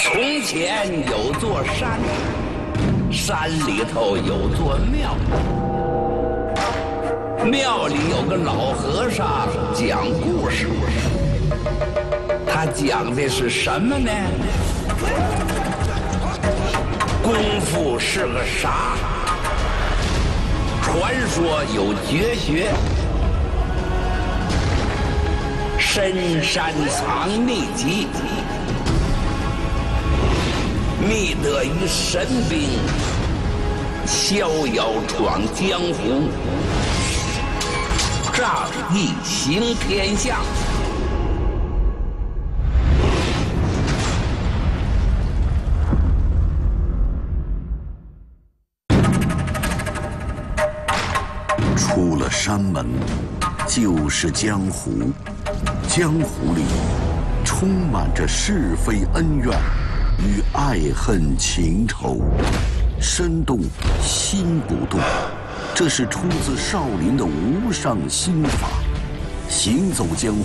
从前有座山，山里头有座庙，庙里有个老和尚讲故事。他讲的是什么呢？功夫是个啥？传说有绝学，深山藏秘籍，觅得于神兵，逍遥闯江湖，仗义行天下。出了山门，就是江湖。江湖里充满着是非恩怨与爱恨情仇，身动心不动，这是出自少林的无上心法。行走江湖，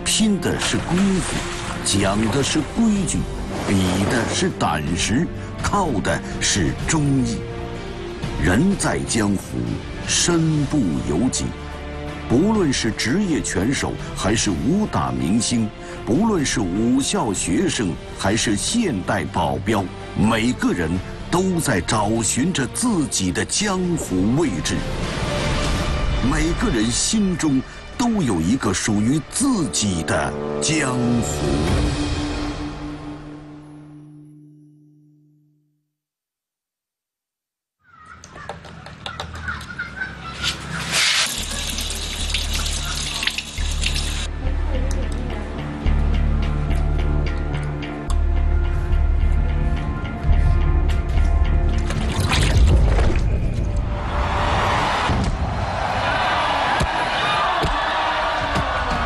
拼的是功夫，讲的是规矩，比的是胆识，靠的是忠义。人在江湖，身不由己。不论是职业拳手还是武打明星，不论是武校学生还是现代保镖，每个人都在找寻着自己的江湖位置。每个人心中都有一个属于自己的江湖。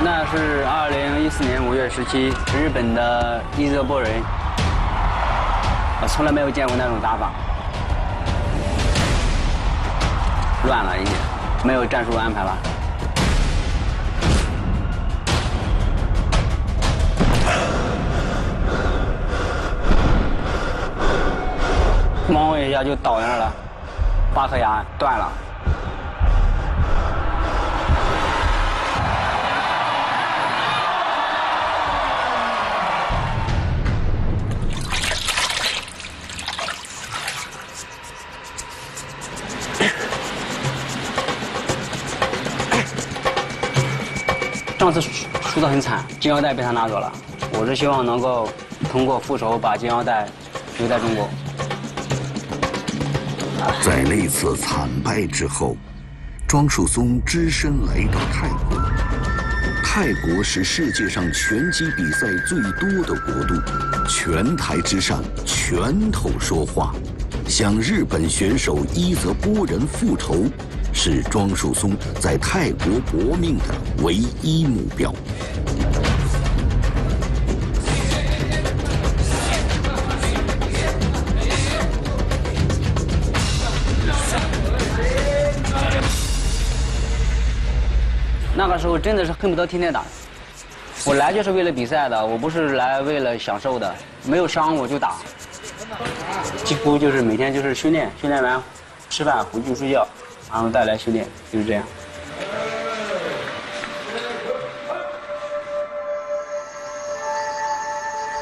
那是2014年5月17，日本的伊泽波人，我从来没有见过那种打法，乱了已经，没有战术安排了。忙活一下就倒那儿了，8颗牙断了。上次输得很惨，金腰带被他拿走了。我是希望能够通过复仇把金腰带留在中国。在那次惨败之后，庄树松只身来到泰国。泰国是世界上拳击比赛最多的国度，拳台之上，拳头说话。向日本选手伊泽波人复仇，是庄树松在泰国搏命的唯一目标。那个时候真的是恨不得天天打。我来就是为了比赛的，我不是来为了享受的。没有伤我就打，几乎就是每天就是训练，训练完吃饭回去睡觉，然后再来训练，就是这样。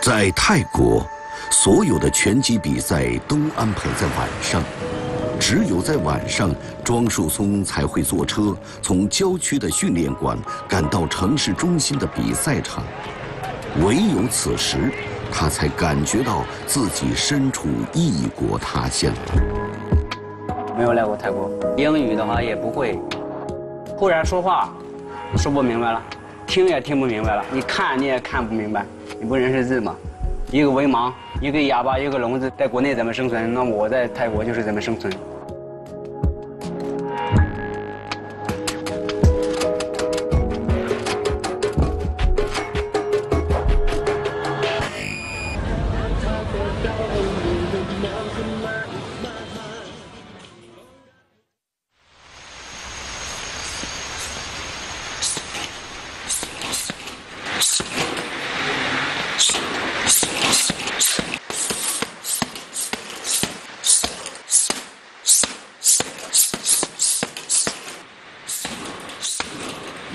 在泰国，所有的拳击比赛都安排在晚上。只有在晚上，庄树松才会坐车从郊区的训练馆赶到城市中心的比赛场。唯有此时，他才感觉到自己身处异国他乡。没有来过泰国，英语的话也不会，忽然说话说不明白了，听也听不明白了，你看你也看不明白，你不认识字吗？一个文盲，一个哑巴，一个聋子，在国内怎么生存？那我在泰国就是怎么生存。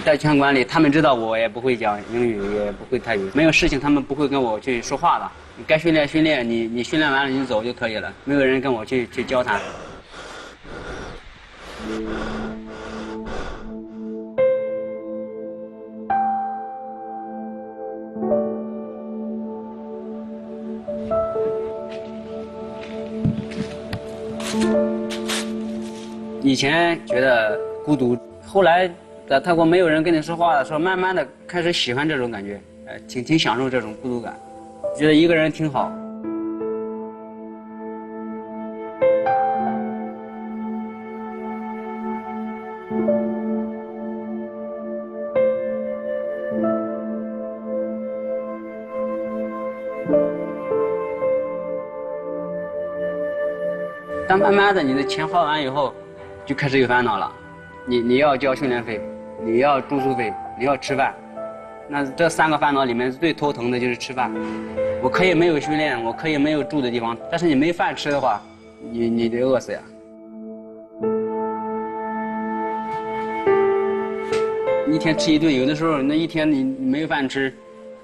在拳馆里，他们知道我也不会讲英语，也不会泰语，没有事情他们不会跟我去说话的。你该训练训练，你训练完了你走就可以了，没有人跟我去交谈。以前觉得孤独，后来在泰国没有人跟你说话的时候，慢慢的开始喜欢这种感觉，挺享受这种孤独感，觉得一个人挺好。但慢慢的，你的钱花完以后，就开始有烦恼了。你要交训练费，你要住宿费，你要吃饭。那这3个烦恼里面最头疼的就是吃饭。我可以没有训练，我可以没有住的地方，但是你没饭吃的话，你得饿死呀。一天吃1顿，有的时候那一天你没有饭吃，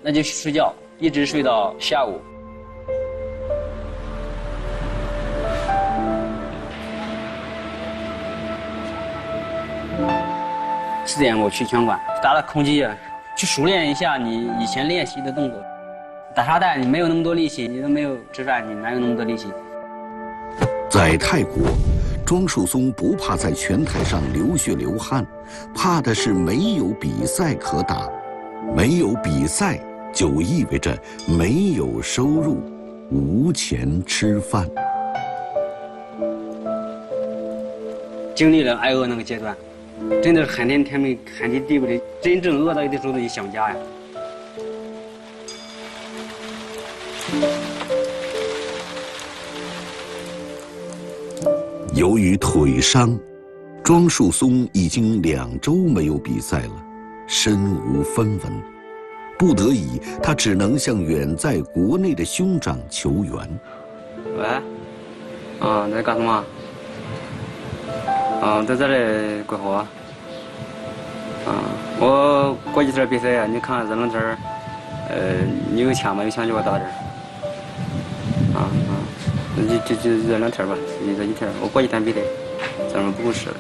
那就睡觉，一直睡到下午。4点我去拳馆，打了空击，去熟练一下你以前练习的动作。打沙袋你没有那么多力气，你都没有吃饭，你哪有那么多力气？在泰国，庄树松不怕在拳台上流血流汗，怕的是没有比赛可打。没有比赛就意味着没有收入，无钱吃饭。经历了挨饿那个阶段，真的是喊天喊地地不灵，真正饿到的时候你想家呀。由于腿伤，庄树松已经2周没有比赛了，身无分文。不得已，他只能向远在国内的兄长求援。喂，你在干什么？在这里过活。我过几天比赛呀，你看这2天，你有钱吗？有钱就给我到这儿。就这2天吧，就这1天。我过1天比赛，咱们不够吃了。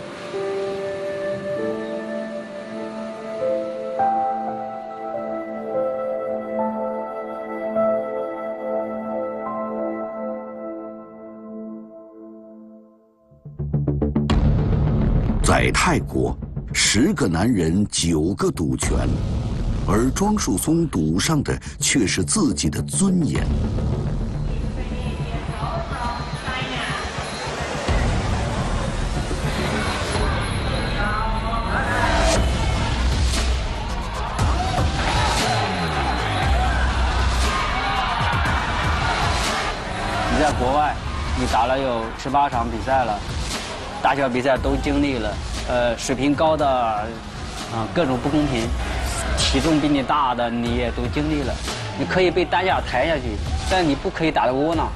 在泰国，10个男人9个赌拳，而庄树松赌上的却是自己的尊严。你在国外，你打了有18场比赛了。大小比赛都经历了，水平高的，各种不公平，体重比你大的你也都经历了。你可以被担架抬下去，但你不可以打得窝囊。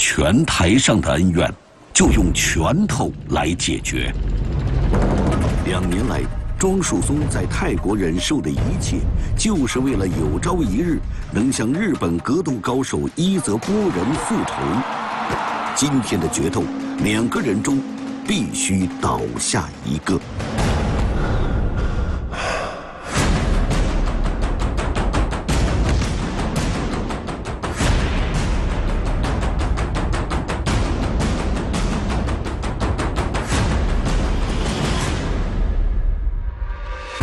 拳台上的恩怨，就用拳头来解决。2年来，庄树松在泰国忍受的一切，就是为了有朝一日能向日本格斗高手伊泽波人复仇。今天的决斗，2个人中必须倒下一个。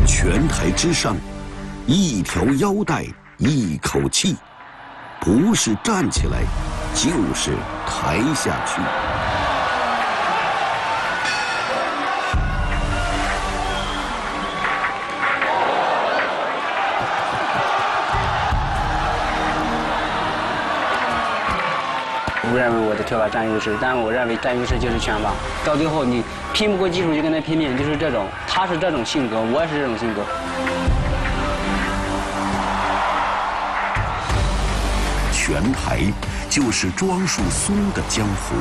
拳台之上，一条腰带，一口气，不是站起来，就是抬下去。不认为我的跳法占优势，但我认为占优势就是拳法。到最后你拼不过技术就跟他拼命，就是这种。他是这种性格，我也是这种性格。拳台就是庄树松的江湖，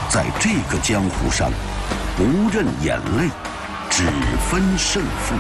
在这个江湖上，不认眼泪，只分胜负。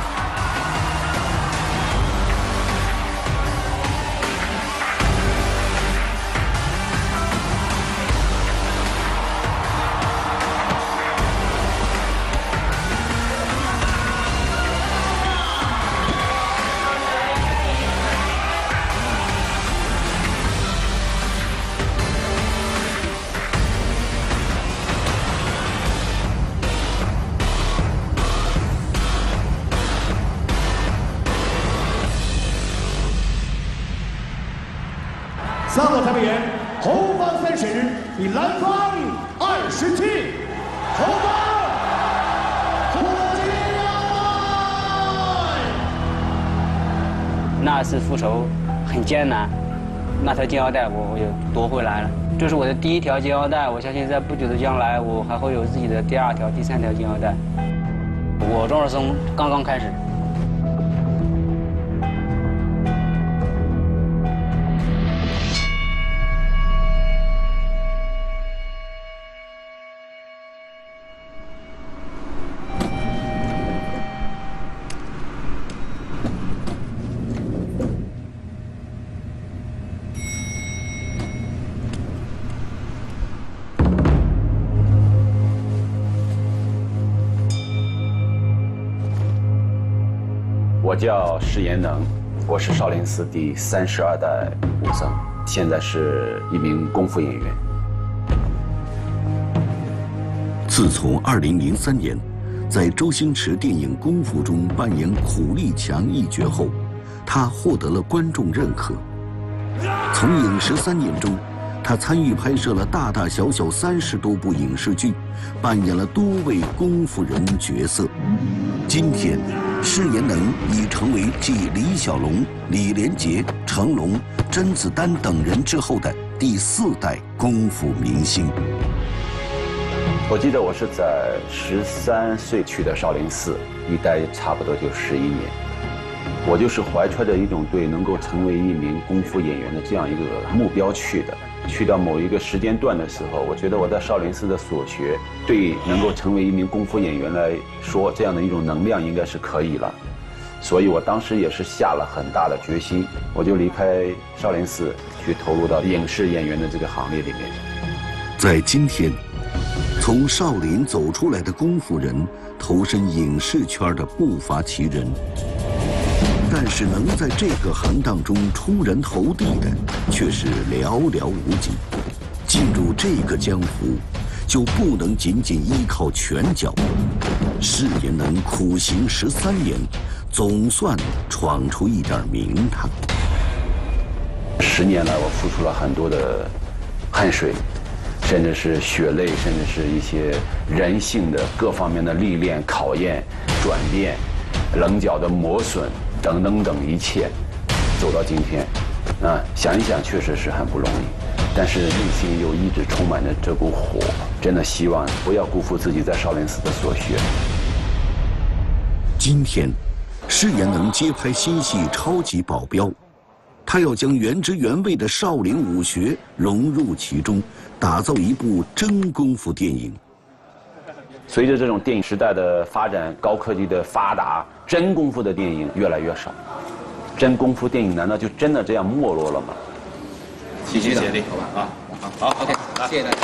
3个裁判员，后方30，比蓝方20进，后方胡金阳。那次复仇很艰难，那条金腰带我又夺回来了。这是我的第1条金腰带，我相信在不久的将来，我还会有自己的第2条、第3条金腰带。我庄树松刚刚开始。我叫施延能，我是少林寺第32代武僧，现在是一名功夫演员。自从2003年在周星驰电影《功夫》中扮演苦力强一角后，他获得了观众认可。从影13年中，他参与拍摄了大大小小30多部影视剧，扮演了多位功夫人角色。今天，施延能已成为继李小龙、李连杰、成龙、甄子丹等人之后的第4代功夫明星。我记得我是在13岁去的少林寺，一待差不多就11年。我就是怀揣着一种对能够成为一名功夫演员的这样一个目标去的。去到某一个时间段的时候，我觉得我在少林寺的所学，对能够成为一名功夫演员来说，这样的一种能量应该是可以了。所以我当时也是下了很大的决心，我就离开少林寺，去投入到影视演员的这个行列里面。在今天，从少林走出来的功夫人，投身影视圈的不乏其人。但是能在这个行当中出人头地的，却是寥寥无几。进入这个江湖，就不能仅仅依靠拳脚。施延能苦行13年，总算闯出一点名堂。10年来，我付出了很多的汗水，甚至是血泪，甚至是一些人性的各方面的历练、考验、转变、棱角的磨损。等等等一切，走到今天，想一想确实是很不容易，但是内心又一直充满着这股火，真的希望不要辜负自己在少林寺的所学。今天，施延能接拍新戏《超级保镖》，他要将原汁原味的少林武学融入其中，打造一部真功夫电影。随着这种电影时代的发展，高科技的发达，真功夫的电影越来越少。真功夫电影难道就真的这样没落了吗？齐心协力，好吧？好 ，OK， 谢谢大家。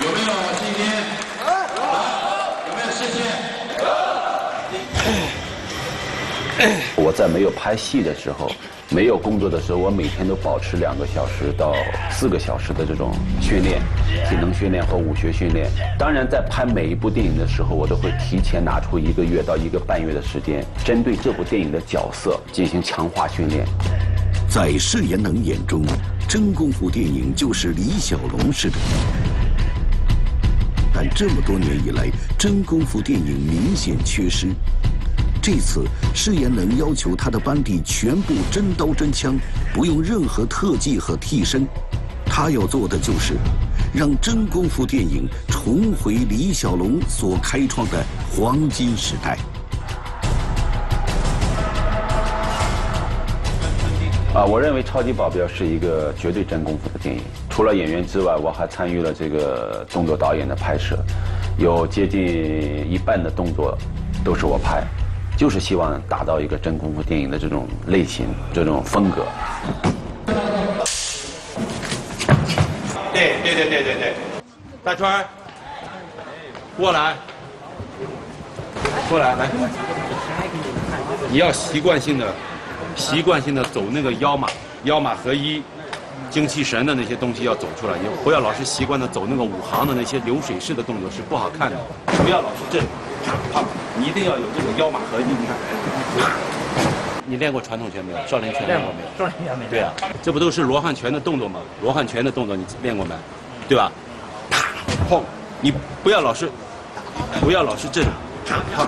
有没有今天？有没有事先？我在没有拍戏的时候，没有工作的时候，我每天都保持2个小时到4个小时的这种训练，体能训练和武学训练。当然，在拍每一部电影的时候，我都会提前拿出1个月到1个半月的时间，针对这部电影的角色进行强化训练。在施延能眼中，真功夫电影就是李小龙式的。但这么多年以来，真功夫电影明显缺失。这次施延能要求他的班底全部真刀真枪，不用任何特技和替身。他要做的就是让真功夫电影重回李小龙所开创的黄金时代。我认为《超级保镖》是一个绝对真功夫的电影。除了演员之外，我还参与了这个动作导演的拍摄，有接近一半的动作都是我拍，就是希望打造一个真功夫电影的这种类型、这种风格。对，大川，过来，来，你要习惯性的走那个腰马合一、精气神的那些东西要走出来，也不要老是习惯的走那个武行的那些流水式的动作，是不好看的。不要老是这样，啪，你一定要有这个腰马合一。你看，你练过传统拳没有？少林拳练过没有？少林拳没有。对啊，这不都是罗汉拳的动作吗？罗汉拳的动作你练过没？对吧？啪，碰，你不要老是这种，啪。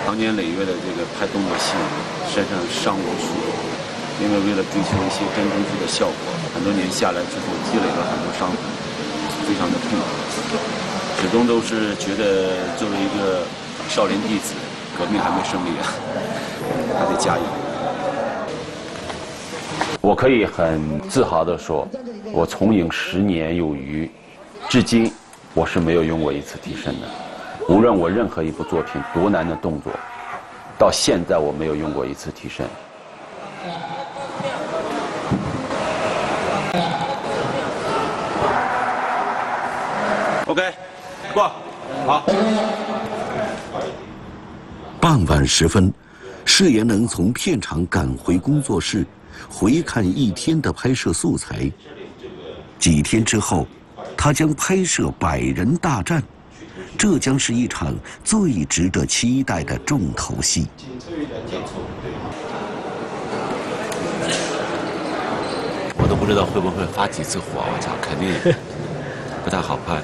长年累月的这个拍动作戏，身上伤无数，因为为了追求一些真功夫的效果，很多年下来之后积累了很多伤痕，非常的痛苦。始终都是觉得作为一个少林弟子，革命还没胜利啊，还得加油。我可以很自豪地说，我从影10年有余，至今我是没有用过一次替身的。无论我任何一部作品多难的动作，到现在我没有用过一次替身。OK， 过，好。傍晚时分，释延能从片场赶回工作室，回看一天的拍摄素材。几天之后，他将拍摄《百人大战》。这将是一场最值得期待的重头戏。我都不知道会不会发几次火，我操，肯定不太好拍。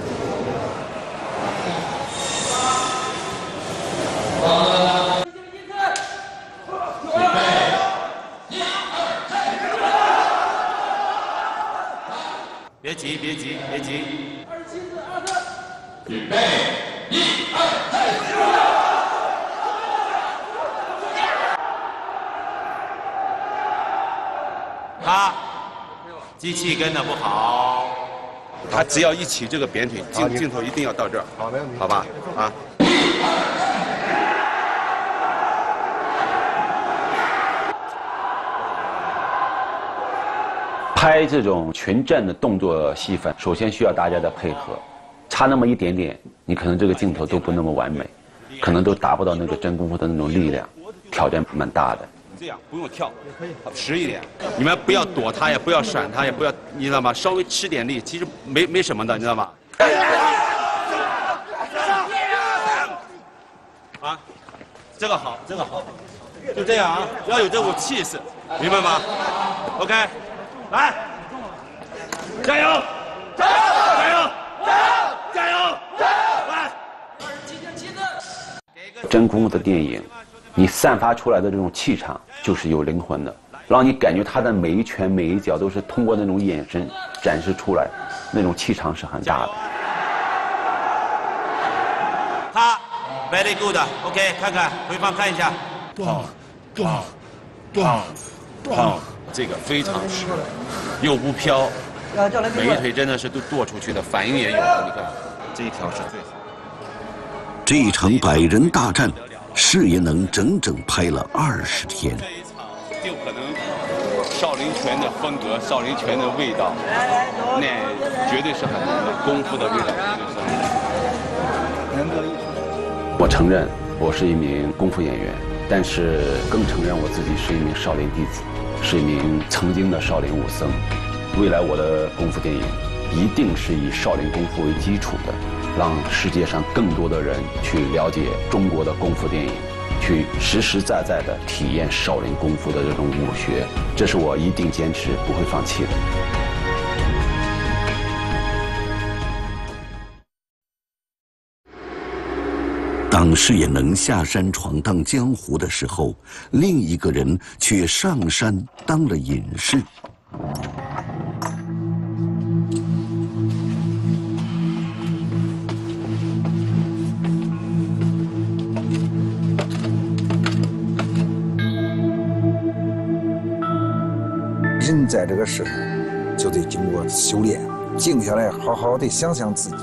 别急，预备，1、2、他机器跟的不好，他只要一起这个扁腿，镜头一定要到这儿，好，没问题，好吧，啊。拍这种群战的动作戏份，首先需要大家的配合。差那么一点点，你可能这个镜头都不那么完美，可能都达不到那个真功夫的那种力量，挑战蛮大的。这样不用跳，实一点。你们不要躲他，也不要闪他，也不要，你知道吗？稍微吃点力，其实没什么的，你知道吗？啊，这个好，就这样啊，要有这股气势，明白吗 ？OK， 来，加油！来！真功夫的电影，你散发出来的这种气场就是有灵魂的，让你感觉他的每一拳每一脚都是通过那种眼神展示出来，那种气场是很大的。他 very good，OK， 看看回放看一下。这个非常实，又不飘，每一腿真的是都跺出去的，反应也有的。你看，这一条是最好。这一场100人大战，释延能整整拍了20天。这一场就可能少林拳的风格，少林拳的味道，那绝对是很浓的，功夫的味道绝对是。我承认我是一名功夫演员，但是更承认我自己是一名少林弟子，是一名曾经的少林武僧。未来我的功夫电影一定是以少林功夫为基础的，让世界上更多的人去了解中国的功夫电影，去实实在在的体验少林功夫的这种武学，这是我一定坚持不会放弃的。当事也能下山闯荡江湖的时候，另一个人却上山当了隐士。人在这个世上就得经过修炼，静下来好好的想想自己。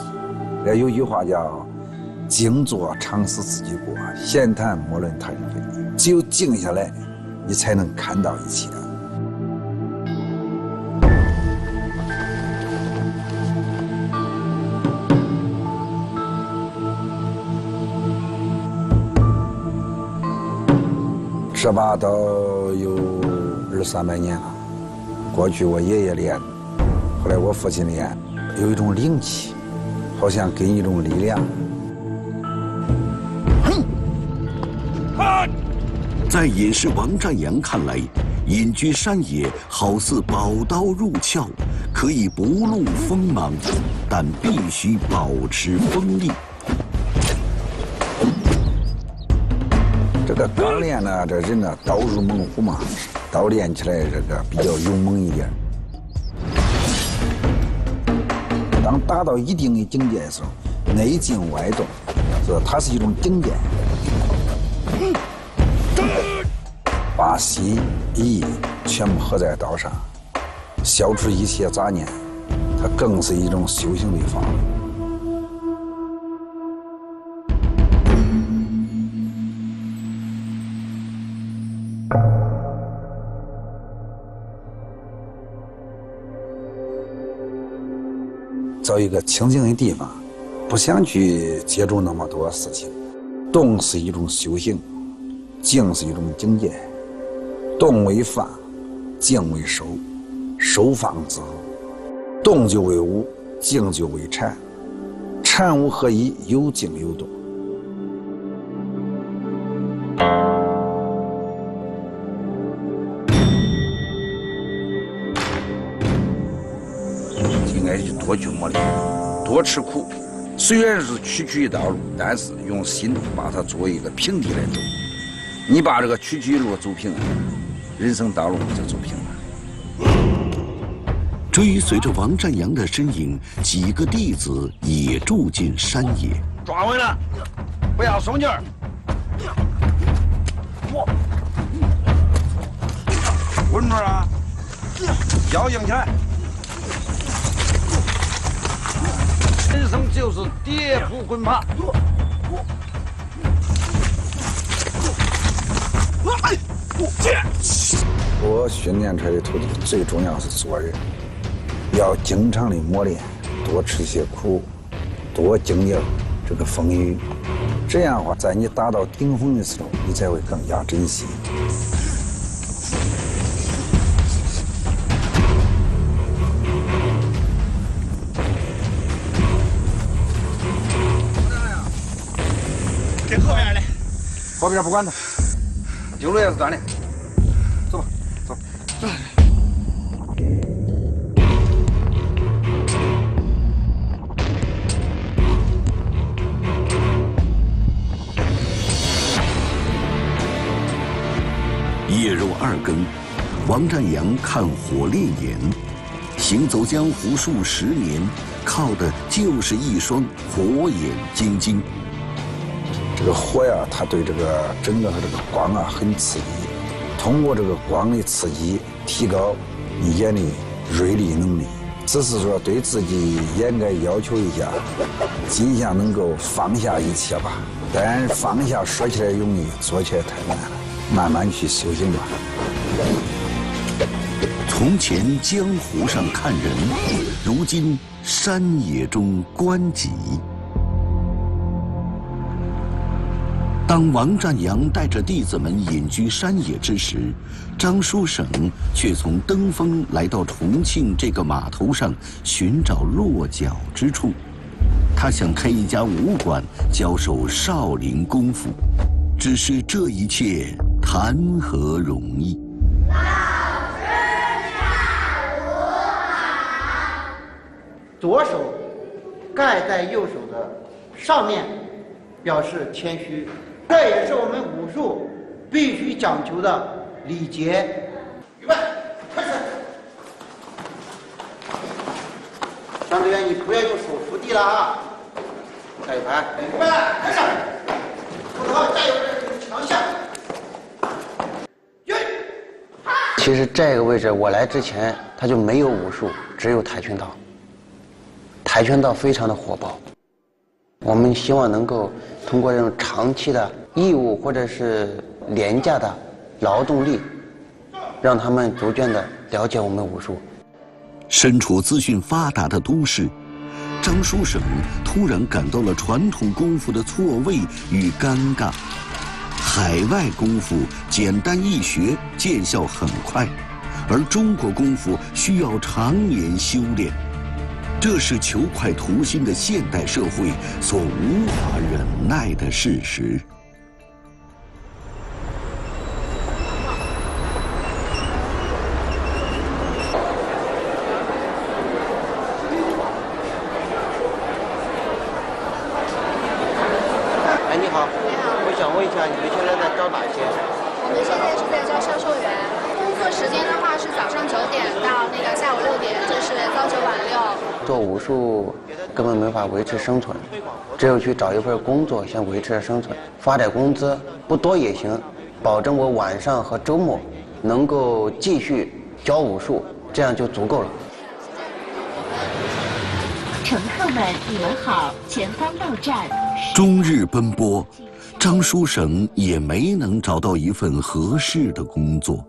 有句话叫“静坐常思自己过，闲谈莫论他人非礼”。只有静下来，你才能看到一切。这把刀有200-300年了。过去我爷爷练，后来我父亲练，有一种灵气，好像给你一种力量。在隐士王占阳看来，隐居山野好似宝刀入鞘，可以不露锋芒，但必须保持锋利。这个刚练呢，这人呢刀入猛虎嘛，刀练起来这个比较勇猛一点。当达到一定的境界的时候，内静外动，它是一种境界。把心意全部合在刀上，消除一切杂念，它更是一种修行的法门。找一个清静的地方，不想去接触那么多事情。动是一种修行，静是一种境界。动为放，静为收，收放之后，动就为无，静就为禅，禅无合一，有静有动。应该去多去磨练，多吃苦。虽然是区区一道路，但是用心把它作为一个平地来走。你把这个区区一路走平了，人生道路就走平了。追随着王占阳的身影，几个弟子也住进山野。抓稳了，不要松劲儿。稳住啊！腰硬起来。人生就是跌扑滚爬。我训练出来的徒弟最重要是做人，要经常的磨练，多吃些苦，多经历这个风雨，这样的话，在你达到顶峰的时候，你才会更加珍惜。这后边来，后边不管他，丢了也是锻炼。走吧，走。夜入2更，王占阳看火烈焰，行走江湖数10年，靠的就是一双火眼金睛。这个火呀，它对这个整个的这个光啊很刺激，通过这个光的刺激，提高你眼的锐利能力。只是说对自己严格要求一下，尽量能够放下一切吧。但放下说起来容易，做起来太难了。慢慢去修行吧。从前江湖上看人，如今山野中观己。当王占阳带着弟子们隐居山野之时，张书省却从登封来到重庆这个码头上寻找落脚之处。他想开一家武馆，教授少林功夫，只是这一切谈何容易？老师下午好。左手盖在右手的上面，表示谦虚。这也是我们武术必须讲求的礼节。预备，开始。张志远，你不要用手扶地了啊！下一排，预备，开始。不知道加油，强项。其实这个位置我来之前，它就没有武术，只有跆拳道。跆拳道非常的火爆，我们希望能够通过这种长期的义务或者是廉价的劳动力，让他们逐渐的了解我们武术。身处资讯发达的都市，张书省突然感到了传统功夫的错位与尴尬。海外功夫简单易学，见效很快，而中国功夫需要常年修炼，这是求快图新的现代社会所无法忍耐的事实。哎，你好，我想问一下，你们现在在招哪些？我们现在是在招销售员，工作时间的话是早上9点到下午6点，就是朝9晚6。做武术根本没法维持生存，只有去找一份工作先维持生存，发点工资不多也行，保证我晚上和周末能够继续教武术，这样就足够了。乘客们，你们好，前方到站。终日奔波，张书省也没能找到一份合适的工作。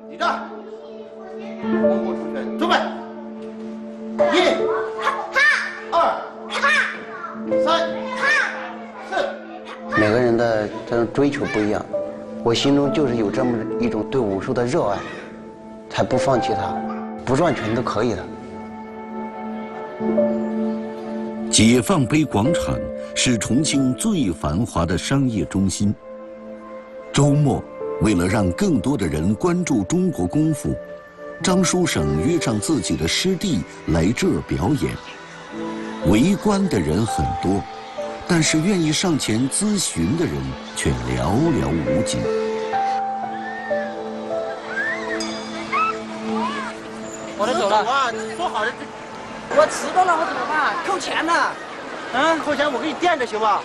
立正，功夫出拳，准备，1、2、3、4。每个人的这种追求不一样，我心中就是有这么一种对武术的热爱，才不放弃它，不赚钱都可以的。解放碑广场是重庆最繁华的商业中心。周末，为了让更多的人关注中国功夫，张书省约上自己的师弟来这儿表演。围观的人很多，但是愿意上前咨询的人却寥寥无几。我得走了啊！你说好的。我迟到了，我怎么办？扣钱了。扣钱我给你垫着行吗？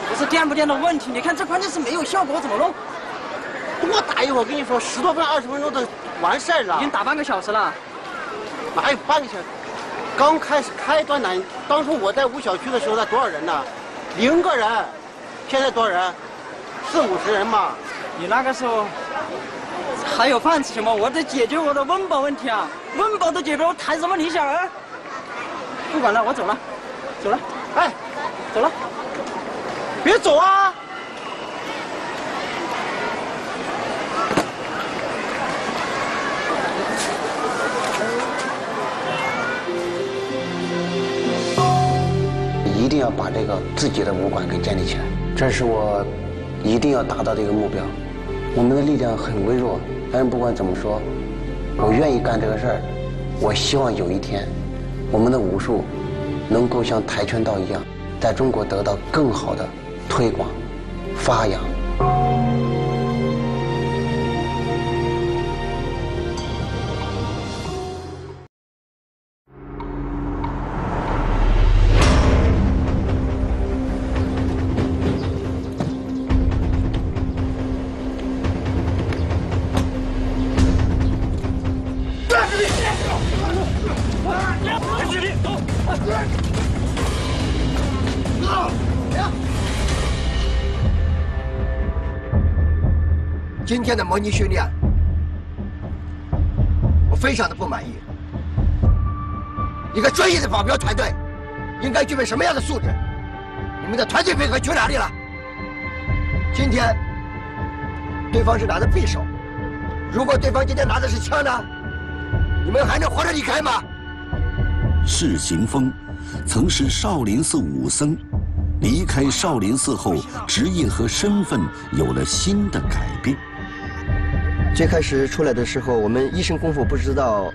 不是垫不垫的问题，你看这关键是没有效果，我怎么弄？多打一会儿，我跟你说，10多分20分钟的完事儿了。已经打半个小时了。哪有半个小时？刚开始开端呢，当初我在武小区的时候，那多少人呢？0个人，现在多少人？40、50人嘛。你那个时候还有饭吃吗？我得解决我的温饱问题啊！温饱都解决，我谈什么理想啊？不管了，我走了，走了。哎，走了，别走啊！一定要把这个自己的武馆给建立起来，这是我一定要达到的一个目标。我们的力量很微弱，但是不管怎么说，我愿意干这个事儿。我希望有一天，我们的武术能够像跆拳道一样，在中国得到更好的推广、发扬。今天的模拟训练，我非常的不满意。一个专业的保镖团队应该具备什么样的素质？你们的团队配合去哪里了？今天对方是拿着匕首，如果对方今天拿的是枪呢？你们还能活着离开吗？释行峰曾是少林寺武僧，离开少林寺后，职业和身份有了新的改变。最开始出来的时候，我们一身功夫不知道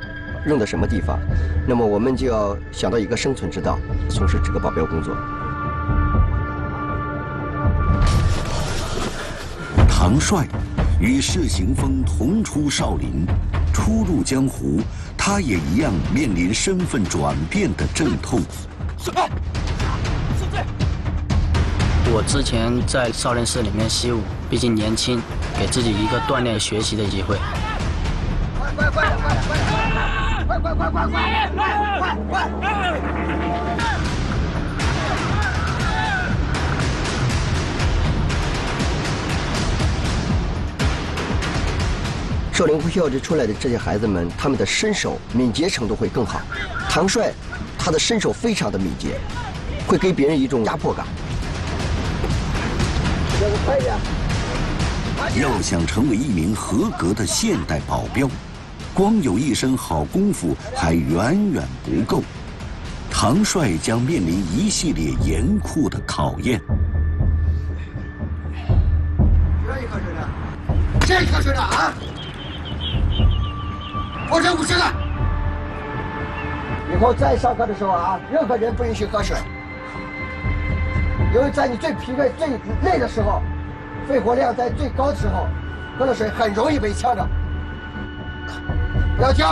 用的什么地方，那么我们就要想到一个生存之道，从事这个保镖工作。唐帅与释行峰同出少林，初入江湖，他也一样面临身份转变的阵痛。我之前在少林寺里面习武，毕竟年轻，给自己一个锻炼学习的机会。快！少林武校这出来的这些孩子们，他们的身手敏捷程度会更好。唐帅，他的身手非常的敏捷，会给别人一种压迫感。快点！要想成为一名合格的现代保镖，光有一身好功夫还远远不够。唐帅将面临一系列严酷的考验。这一颗水的啊！我这50个。以后再上课的时候啊，任何人不允许喝水，因为在你最疲惫、最累的时候，肺活量在最高的时候，喝了水很容易被呛着。不要停，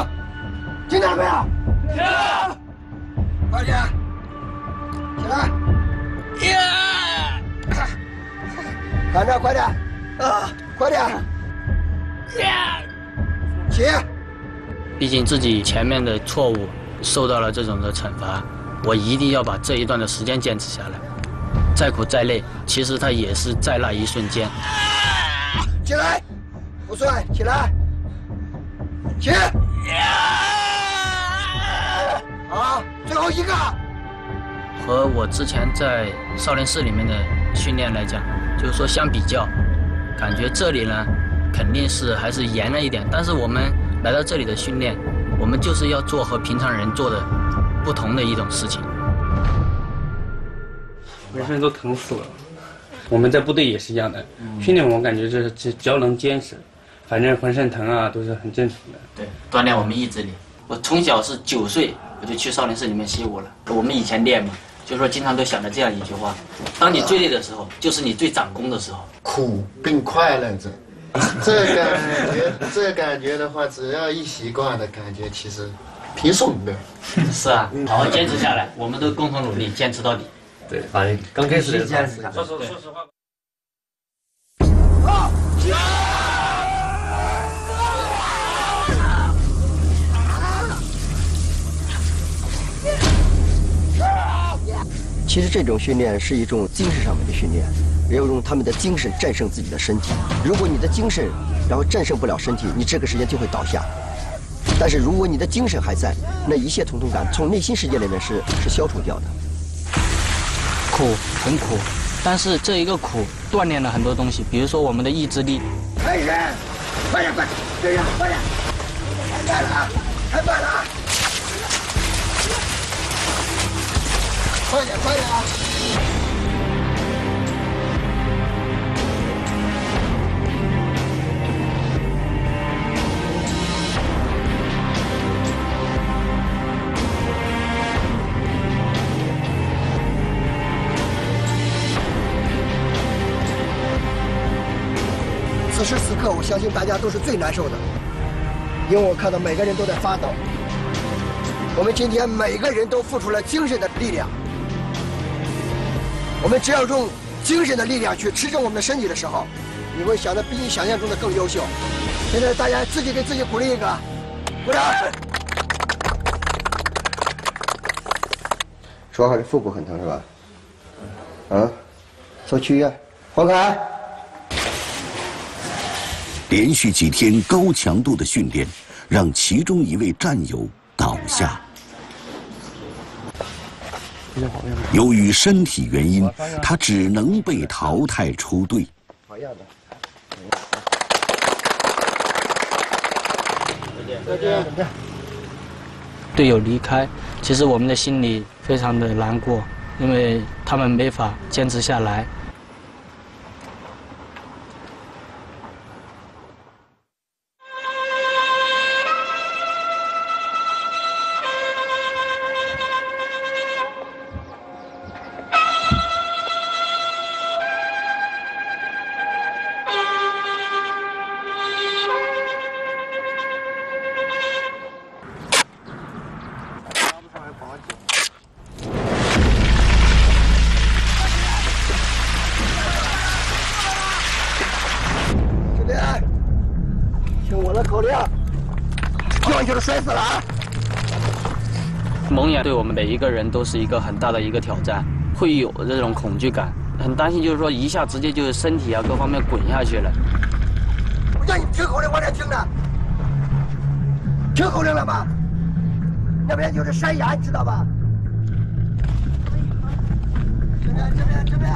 听到了没有？听。快点，起来。看着，快点。快点。起。毕竟自己前面的错误受到了这种的惩罚，我一定要把这一段的时间坚持下来。再苦再累，其实它也是在那一瞬间。起来，不算，起来，起。好，最后一个。和我之前在少林寺里面的训练来讲，就是说相比较，感觉这里呢肯定是还是严了一点，但是我们来到这里的训练，我们就是要做和平常人做的不同的一种事情。浑身都疼死了。我们在部队也是一样的，训练我感觉就是只要能坚持，反正浑身疼啊都是很正常的。对，锻炼我们意志力。我从小是9岁我就去少林寺里面习武了。我们以前练嘛，就是说经常都想着这样一句话：当你最累的时候，就是你最长功的时候。苦并快乐着。这感觉的话，只要一习惯的感觉，其实挺爽的。是啊，好好坚持下来，我们都共同努力，坚持到底。对，反正刚开始的坚持下来。说实话。其实这种训练是一种精神上面的训练，要用他们的精神战胜自己的身体。如果你的精神然后战胜不了身体，你这个时间就会倒下。但是如果你的精神还在，那一切疼痛感从内心世界里面是消除掉的。苦，很苦，但是这一个苦锻炼了很多东西，比如说我们的意志力。快点，快点，这样，快点，太慢了，太慢了。快点，快点啊！此时此刻，我相信大家都是最难受的，因为我看到每个人都在发抖。我们今天每个人都付出了精神的力量。我们只要用精神的力量去支撑我们的身体的时候，你会想的比你想象中的更优秀。现在大家自己给自己鼓励一个，鼓掌。说话这腹部很疼是吧？送去医院，黄凯。连续几天高强度的训练，让其中一位战友倒下。由于身体原因，他只能被淘汰出队。好样的！再见。队友离开，其实我们的心里非常的难过，因为他们没法坚持下来。口令，听完就是摔死了啊！蒙眼对我们每一个人都是一个很大的一个挑战，会有这种恐惧感，很担心，就是说一下直接就是身体啊各方面滚下去了。我叫你听口令往这听呢，听口令了吗？那边就是山崖，知道吧？这边。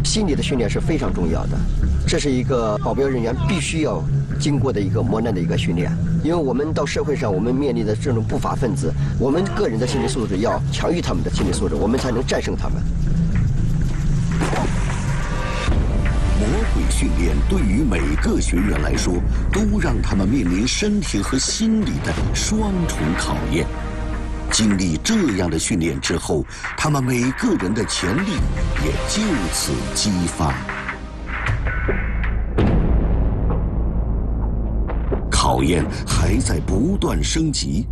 心理的训练是非常重要的，这是一个保镖人员必须要经过的一个磨难的一个训练。因为我们到社会上，我们面临的这种不法分子，我们个人的心理素质要强于他们的心理素质，我们才能战胜他们。魔鬼训练对于每个学员来说，都让他们面临身体和心理的双重考验。经历这样的训练之后，他们每个人的潜力也就此激发。考验还在不断升级，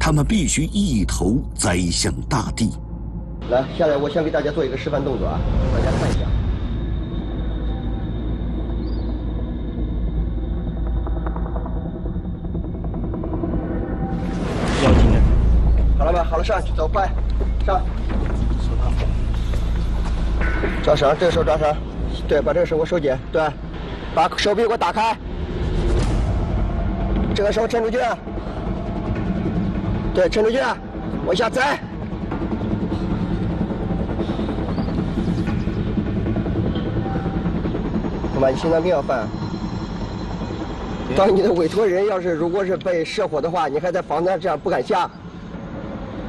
他们必须一头栽向大地。来，下来，我先给大家做一个示范动作啊，大家看一下。好了吧，好了，上去，走，快，上。抓绳，这个手抓绳，对，把这个手给我收紧，对，把手臂给我打开，这个手抻出去，对，抻出去，往下栽。干嘛？你心脏病要犯？当你的委托人如果是被射火的话，你还在房子上这样不敢下。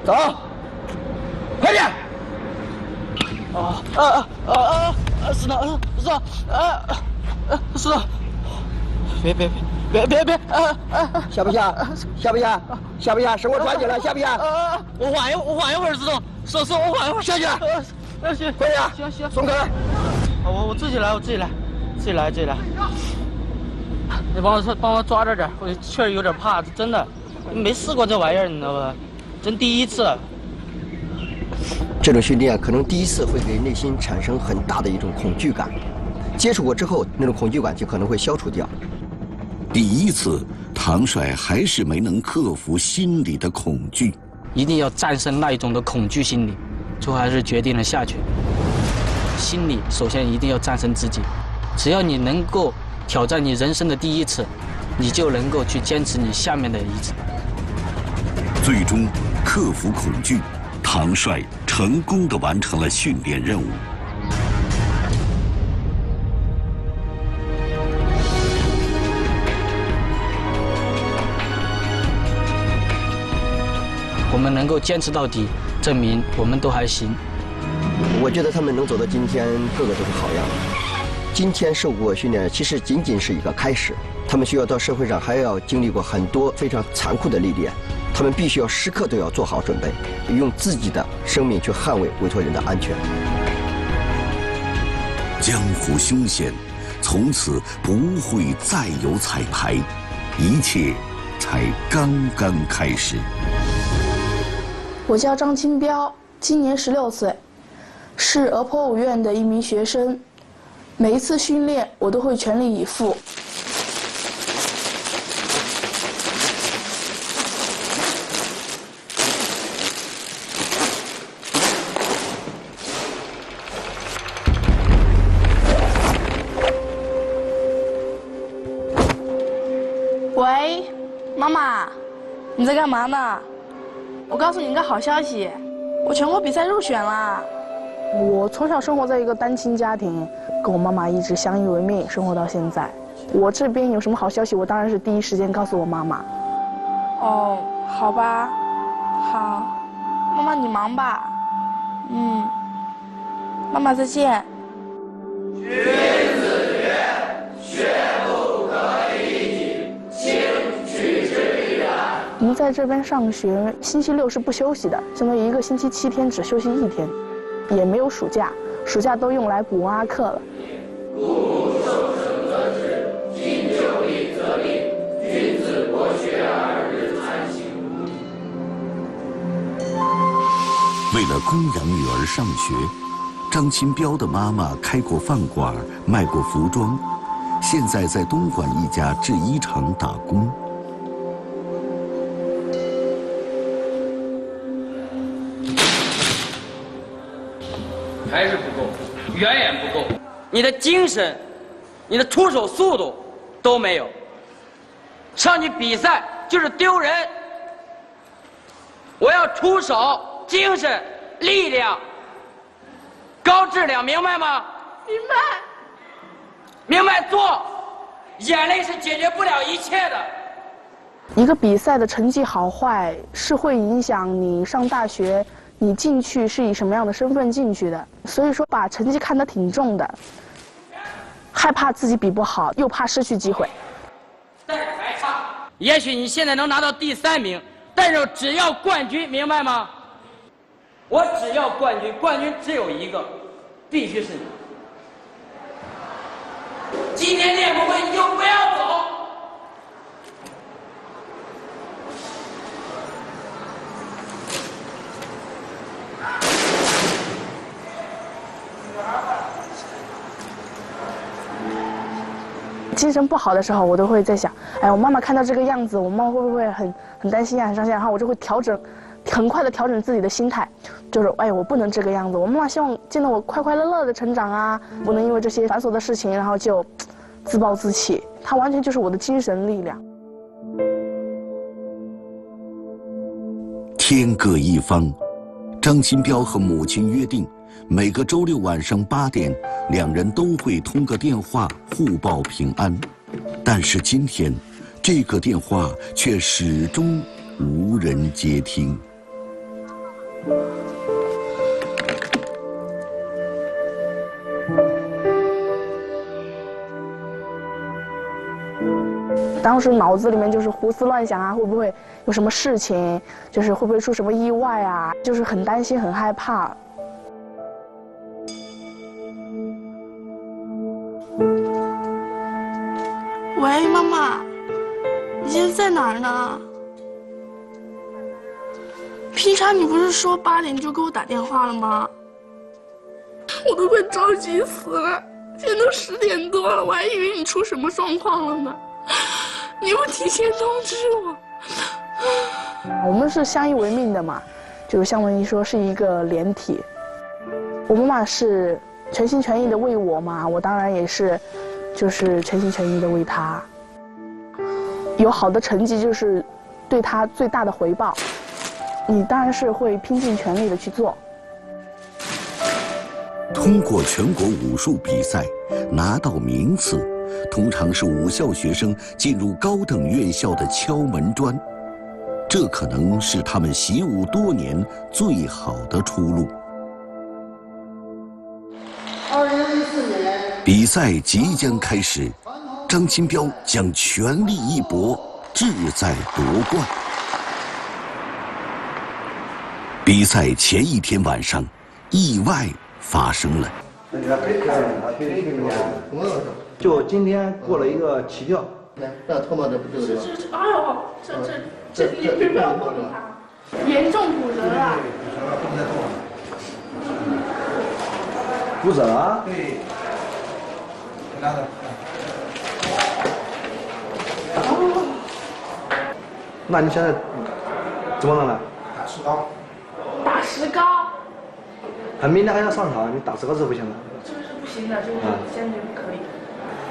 走，快点！是的，是的，别，下不下？下不下？下不下？绳我抓紧了，下不下？我缓一会儿，师兄，是，我缓一会儿下去。行，快点，行，松开。我自己来。你帮我抓着点，我确实有点怕，真的，没试过这玩意儿，你知道吧？真第一次。这种训练可能第一次会给内心产生很大的一种恐惧感，接触过之后，那种恐惧感就可能会消除掉。第一次，唐帅还是没能克服心理的恐惧，一定要战胜那一种的恐惧心理，最后还是决定了下去。心理首先一定要战胜自己，只要你能够挑战你人生的第一次，你就能够去坚持你下面的一次。最终克服恐惧，唐帅成功地完成了训练任务。我们能够坚持到底，证明我们都还行。我觉得他们能走到今天，个个都是好样的。今天受过训练，其实仅仅是一个开始，他们需要到社会上还要经历过很多非常残酷的历练。他们必须要时刻都要做好准备，用自己的生命去捍卫委托人的安全。江湖凶险，从此不会再有彩排，一切才刚刚开始。我叫张金彪，今年16岁，是俄坡五院的一名学生。每一次训练，我都会全力以赴。喂，妈妈，你在干嘛呢？我告诉你一个好消息，我全国比赛入选了。我从小生活在一个单亲家庭，跟我妈妈一直相依为命，生活到现在。我这边有什么好消息，我当然是第一时间告诉我妈妈。哦，好吧，好，妈妈你忙吧。妈妈再见。君子曰：学不可以己，兴取之必然。我们在这边上学，星期6是不休息的，相当于一个星期7天只休息1天，也没有暑假，暑假都用来补文化课了。故受生则治，今就立则立，君子博学而日参行。为了供养女儿上学，张金彪的妈妈开过饭馆，卖过服装，现在在东莞一家制衣厂打工。还是不够，远远不够。你的精神，你的出手速度都没有。上去比赛就是丢人。我要出手、精神、力量、高质量，明白吗？明白。明白做，眼泪是解决不了一切的。一个比赛的成绩好坏是会影响你上大学，你进去是以什么样的身份进去的。所以说，把成绩看得挺重的，害怕自己比不好，又怕失去机会。但是还差，也许你现在能拿到第3名，但是只要冠军，明白吗？我只要冠军，冠军只有一个，必须是你。今天练不会你就不要走。精神不好的时候，我都会在想，哎，我妈妈看到这个样子，我妈妈会不会很担心啊，很伤心？然后我就会很快的调整自己的心态，就是哎，我不能这个样子。我妈妈希望见到我快快乐乐的成长啊，不能因为这些繁琐的事情，然后就自暴自弃。她完全就是我的精神力量。天各一方，张金彪和母亲约定，每个周六晚上8点，两人都会通个电话互报平安。但是今天，这个电话却始终无人接听。当时脑子里面就是胡思乱想啊，会不会有什么事情，就是会不会出什么意外啊，就是很担心很害怕。喂，妈妈，你现在在哪儿呢？平常你不是说8点就给我打电话了吗？我都快着急死了，现在都10点多了，我还以为你出什么状况了呢。你不提前通知我？我们是相依为命的嘛，就是相当于说是一个连体。我妈妈是全心全意的为我嘛，我当然也是，就是全心全意的为她。有好的成绩就是对她最大的回报，你当然是会拼尽全力的去做。通过全国武术比赛拿到名次，通常是武校学生进入高等院校的敲门砖，这可能是他们习武多年最好的出路。2014年，比赛即将开始，张金彪将全力一搏，志在夺冠。比赛前一天晚上，意外发生了。就今天过了一个起跳，那头发这不对了。哎呦，这你不要碰它，严重骨折了。骨折了？对。拿着。那你现在怎么弄呢？打石膏。打石膏。他明天还要上场，你打石膏是不行的。这个是不行的，这个现在不可以。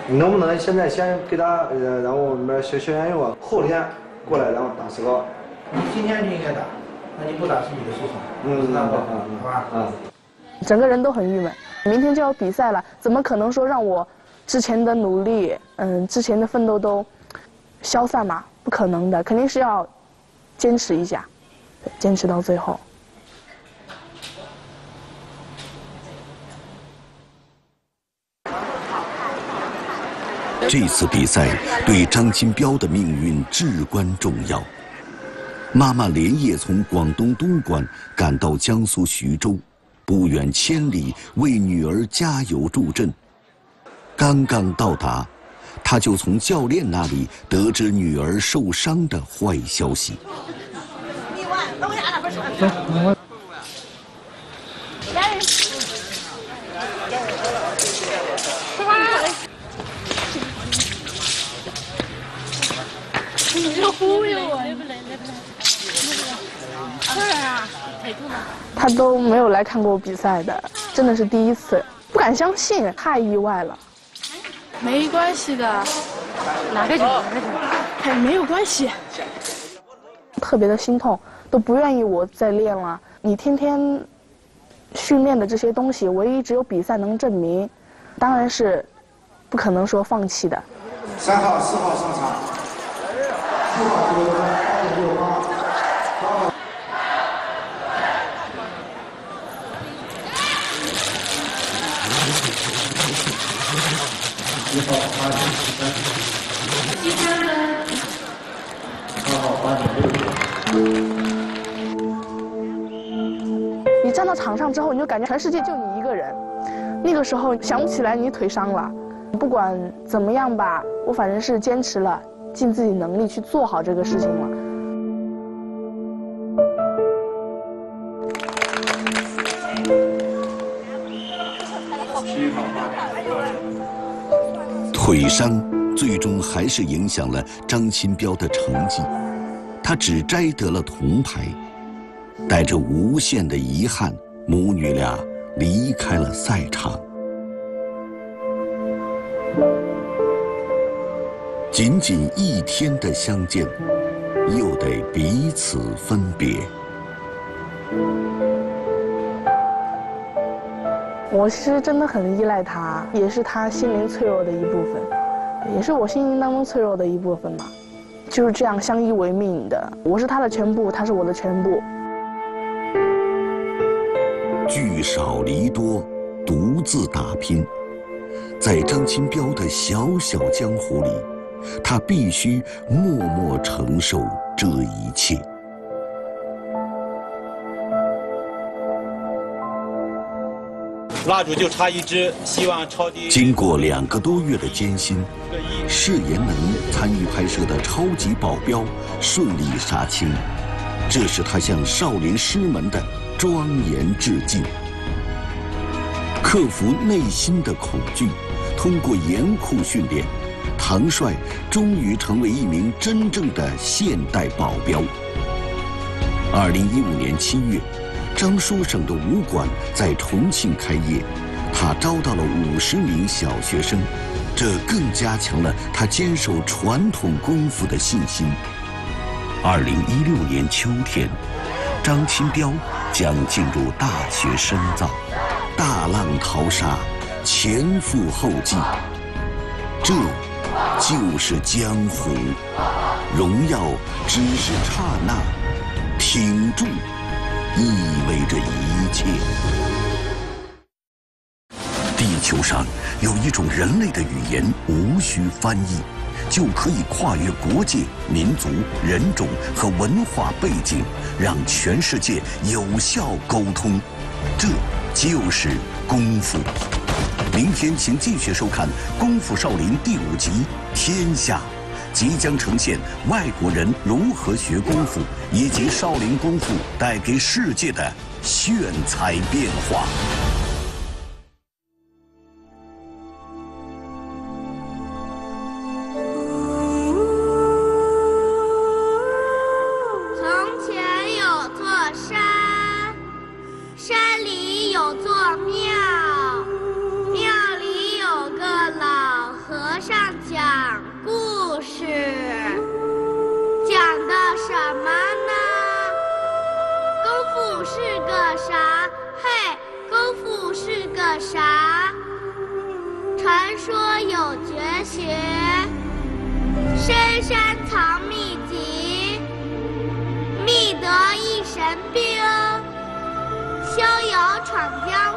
你能不能现在先给他，然后我们消炎药啊，后天过来然后打石膏。你今天就应该打，那你不打是你的事情。好吧。整个人都很郁闷，明天就要比赛了，怎么可能说让我之前的努力，之前的奋斗都消散嘛？不可能的，肯定是要坚持一下，坚持到最后。这次比赛对张金彪的命运至关重要。妈妈连夜从广东东莞赶到江苏徐州，不远千里为女儿加油助阵。刚刚到达，他就从教练那里得知女儿受伤的坏消息。你就忽悠我，他都没有来看过我比赛的。真的是第一次，不敢相信，太意外了。没关系的，哪个酒？哎，没有关系。特别的心痛，都不愿意我再练了。你天天训练的这些东西，唯一只有比赛能证明，当然是不可能说放弃的。3号、4号上场。4号这个8.6号。1号8.13。第3分。2号8.6。你站到场上之后，你就感觉全世界就你一个人。那个时候想不起来你腿伤了，不管怎么样吧，我反正是坚持了，尽自己能力去做好这个事情了。腿伤最终还是影响了张新彪的成绩，他只摘得了铜牌。带着无限的遗憾，母女俩离开了赛场。仅仅1天的相见，又得彼此分别。我其实真的很依赖他，也是他心灵脆弱的一部分，也是我心灵当中脆弱的一部分吧。就是这样相依为命的，我是他的全部，他是我的全部。聚少离多，独自打拼，在张新彪的小小江湖里，他必须默默承受这一切。蜡烛就差1支，希望超低。经过2个多月的艰辛，释延能参与拍摄的《超级保镖》顺利杀青，这是他向少林师门的庄严致敬。克服内心的恐惧，通过严酷训练，唐帅终于成为一名真正的现代保镖。2015年7月，张书省的武馆在重庆开业，他招到了50名小学生，这更加强了他坚守传统功夫的信心。2016年秋天，张新彪将进入大学深造，大浪淘沙，前赴后继，这就是江湖。荣耀只是刹那，挺住意味着一切。地球上有一种人类的语言，无需翻译就可以跨越国界、民族、人种和文化背景，让全世界有效沟通。这就是功夫。明天请继续收看《功夫少林》第5集《天下》，即将呈现外国人如何学功夫，以及少林功夫带给世界的炫彩变化。从前有座山，山里有座庙，庙里有个老和尚讲故事，讲的什么呢？功夫是个啥？嘿，功夫是个啥？传说有绝学，深山藏秘籍，觅得一神兵，逍遥闯江